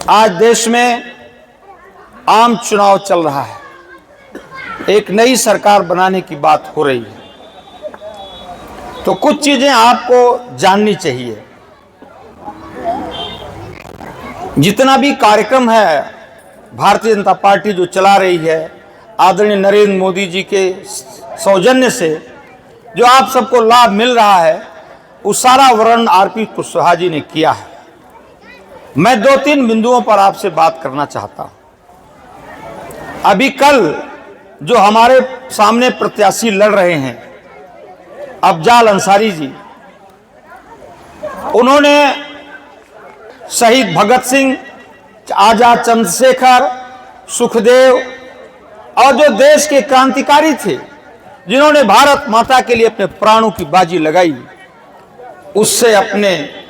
आज देश में आम चुनाव चल रहा है, एक नई सरकार बनाने की बात हो रही है, तो कुछ चीजें आपको जाननी चाहिए। जितना भी कार्यक्रम है भारतीय जनता पार्टी जो चला रही है, आदरणीय नरेंद्र मोदी जी के सौजन्य से जो आप सबको लाभ मिल रहा है, उस सारा वर्णन आरपी कुशवाहा जी ने किया है। मैं 2-3 बिंदुओं पर आपसे बात करना चाहता हूं। अभी कल जो हमारे सामने प्रत्याशी लड़ रहे हैं, अफजाल अंसारी जी, उन्होंने शहीद भगत सिंह, आजाद चंद्रशेखर, सुखदेव और जो देश के क्रांतिकारी थे जिन्होंने भारत माता के लिए अपने प्राणों की बाजी लगाई, उससे अपने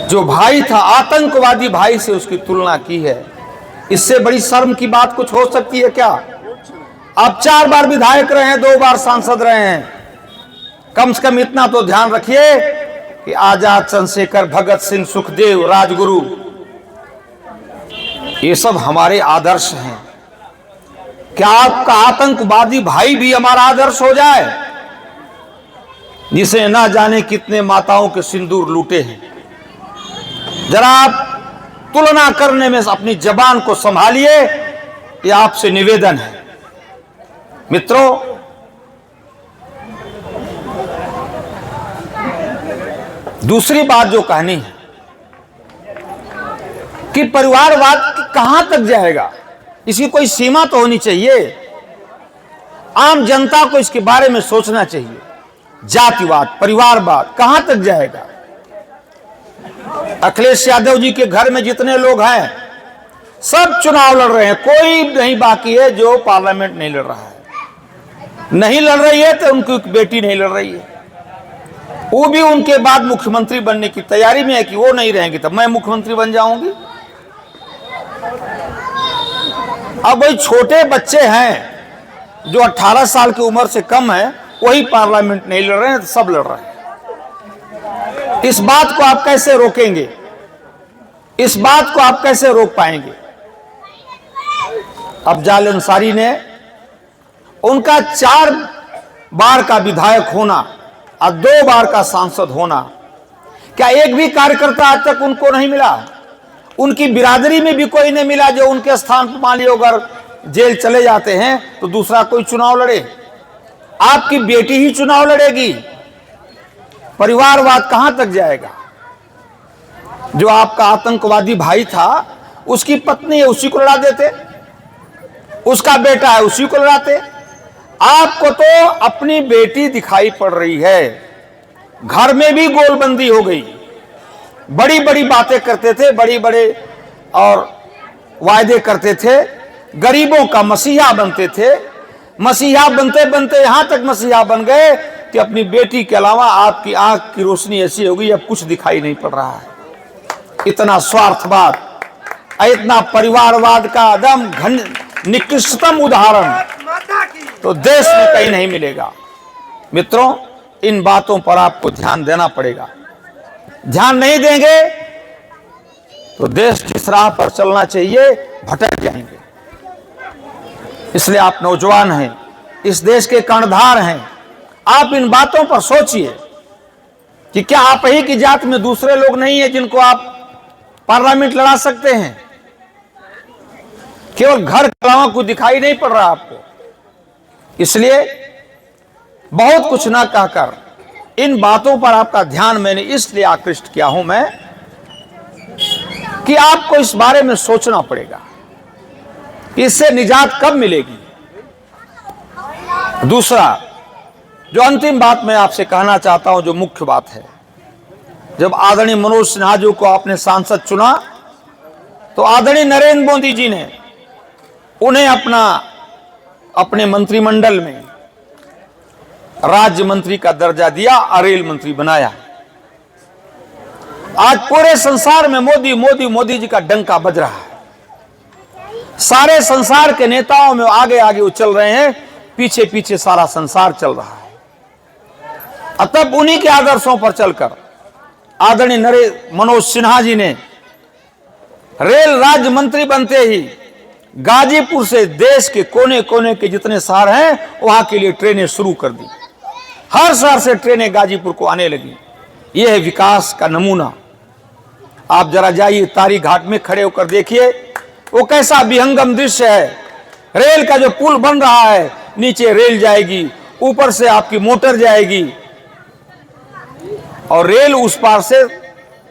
जो भाई था आतंकवादी भाई से उसकी तुलना की है। इससे बड़ी शर्म की बात कुछ हो सकती है क्या? आप 4 बार विधायक रहे हैं, 2 बार सांसद रहे हैं, कम से कम इतना तो ध्यान रखिए कि आजाद चंद्रशेखर, भगत सिंह, सुखदेव, राजगुरु, ये सब हमारे आदर्श हैं। क्या आपका आतंकवादी भाई भी हमारा आदर्श हो जाए, जिसे ना जाने कितने माताओं के सिंदूर लूटे हैं? जरा आप तुलना करने में अपनी जबान को संभालिए, ये आपसे निवेदन है। मित्रों, दूसरी बात जो कहनी है कि परिवारवाद कहां तक जाएगा, इसकी कोई सीमा तो होनी चाहिए। आम जनता को इसके बारे में सोचना चाहिए। जातिवाद, परिवारवाद कहां तक जाएगा? अखिलेश यादव जी के घर में जितने लोग हैं सब चुनाव लड़ रहे हैं, कोई नहीं बाकी है जो पार्लियामेंट नहीं लड़ रहा है। नहीं लड़ रही है तो उनकी बेटी नहीं लड़ रही है, वो भी उनके बाद मुख्यमंत्री बनने की तैयारी में है कि वो नहीं रहेंगे तब मैं मुख्यमंत्री बन जाऊंगी। अब वही छोटे बच्चे हैं जो 18 साल की उम्र से कम है, वही पार्लियामेंट नहीं लड़ रहे हैं, तो सब लड़ रहे हैं। इस बात को आप कैसे रोकेंगे? इस बात को आप कैसे रोक पाएंगे? अफजाल अंसारी ने, उनका 4 बार का विधायक होना और 2 बार का सांसद होना, क्या एक भी कार्यकर्ता आज तक उनको नहीं मिला? उनकी बिरादरी में भी कोई नहीं मिला जो उनके स्थान पर मान लो अगर जेल चले जाते हैं तो दूसरा कोई चुनाव लड़े? आपकी बेटी ही चुनाव लड़ेगी। परिवारवाद कहां तक जाएगा? जो आपका आतंकवादी भाई था, उसकी पत्नी है उसी को लड़ा देते, उसका बेटा है उसी को लड़ाते। आपको तो अपनी बेटी दिखाई पड़ रही है। घर में भी गोलबंदी हो गई, बड़ी बड़ी बातें करते थे, बड़ी बड़े और वायदे करते थे, गरीबों का मसीहा बनते थे। मसीहा बनते बनते यहां तक मसीहा बन गए कि अपनी बेटी के अलावा आपकी आंख की रोशनी ऐसी हो गई अब कुछ दिखाई नहीं पड़ रहा है। इतना स्वार्थवाद, इतना परिवारवाद का एकदम निकृष्टतम उदाहरण तो देश में कहीं नहीं मिलेगा। मित्रों, इन बातों पर आपको ध्यान देना पड़ेगा। ध्यान नहीं देंगे तो देश जिस राह पर चलना चाहिए भटक जाएंगे। इसलिए आप नौजवान हैं, इस देश के कर्णधार हैं, आप इन बातों पर सोचिए कि क्या आप ही की जात में दूसरे लोग नहीं है जिनको आप पार्लियामेंट लड़ा सकते हैं? केवल घर के अलावा कुछ दिखाई नहीं पड़ रहा आपको। इसलिए बहुत कुछ ना कहकर इन बातों पर आपका ध्यान मैंने इसलिए आकृष्ट किया हूं मैं कि आपको इस बारे में सोचना पड़ेगा कि इससे निजात कब मिलेगी। दूसरा, जो अंतिम बात मैं आपसे कहना चाहता हूं, जो मुख्य बात है, जब आदरणीय मनोज सिन्हा जी को आपने सांसद चुना तो आदरणीय नरेंद्र मोदी जी ने उन्हें अपने मंत्रिमंडल में राज्य मंत्री का दर्जा दिया, रेल मंत्री बनाया। आज पूरे संसार में मोदी मोदी मोदी जी का डंका बज रहा है। सारे संसार के नेताओं में आगे आगे वो चल रहे हैं, पीछे पीछे सारा संसार चल रहा है। तब उन्हीं के आदर्शों पर चलकर आदरणीय मनोज सिन्हा जी ने रेल राज्य मंत्री बनते ही गाजीपुर से देश के कोने कोने के जितने शहर हैं वहां के लिए ट्रेनें शुरू कर दी। हर शहर से ट्रेनें गाजीपुर को आने लगी। यह है विकास का नमूना। आप जरा जाइए तारी घाट में खड़े होकर देखिए, वो कैसा विहंगम दृश्य है। रेल का जो पुल बन रहा है, नीचे रेल जाएगी, ऊपर से आपकी मोटर जाएगी और रेल उस पार से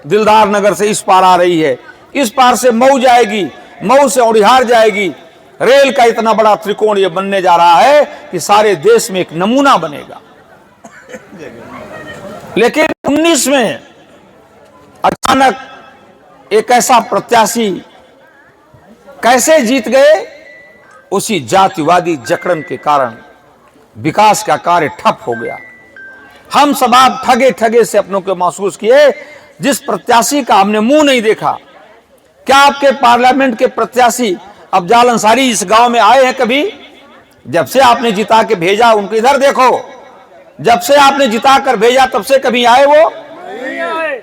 दिलदार नगर से इस पार आ रही है, इस पार से मऊ जाएगी, मऊ से औड़िहार जाएगी। रेल का इतना बड़ा त्रिकोण ये बनने जा रहा है कि सारे देश में एक नमूना बनेगा। लेकिन 19 में अचानक एक ऐसा प्रत्याशी कैसे जीत गए? उसी जातिवादी जकड़न के कारण विकास का कार्य ठप हो गया। हम सब आप ठगे ठगे से अपनों को महसूस किए। जिस प्रत्याशी का हमने मुंह नहीं देखा, क्या आपके पार्लियामेंट के प्रत्याशी अफजाल अंसारी इस गांव में आए हैं कभी? जब से आपने जिता के भेजा उनको इधर देखो, जब से आपने जिता कर भेजा तब से कभी आए वो नहीं आए।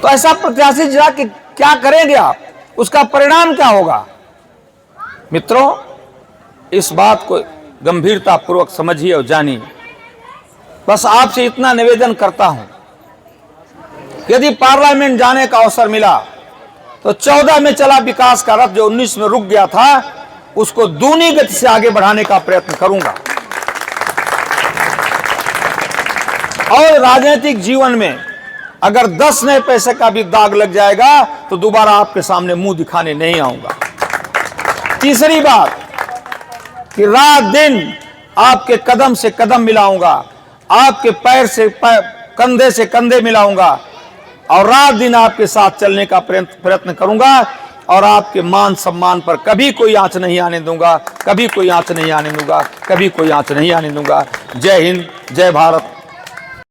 तो ऐसा प्रत्याशी जरा कि क्या करेंगे आप, उसका परिणाम क्या होगा? मित्रों, इस बात को गंभीरता पूर्वक समझिए और जानिए। बस आपसे इतना निवेदन करता हूं, यदि पार्लियामेंट जाने का अवसर मिला तो 14 में चला विकास का रथ जो 19 में रुक गया था, उसको दूनी गति से आगे बढ़ाने का प्रयत्न करूंगा। और राजनीतिक जीवन में अगर 10 नए पैसे का भी दाग लग जाएगा तो दोबारा आपके सामने मुंह दिखाने नहीं आऊंगा। तीसरी बात कि रात दिन आपके कदम से कदम मिलाऊंगा, आपके पैर से कंधे से कंधे मिलाऊंगा और रात दिन आपके साथ चलने का प्रयत्न करूंगा और आपके मान सम्मान पर कभी कोई आंच नहीं आने दूंगा, कभी कोई आंच नहीं आने दूंगा, कभी कोई आंच नहीं आने दूंगा। जय हिंद, जय भारत,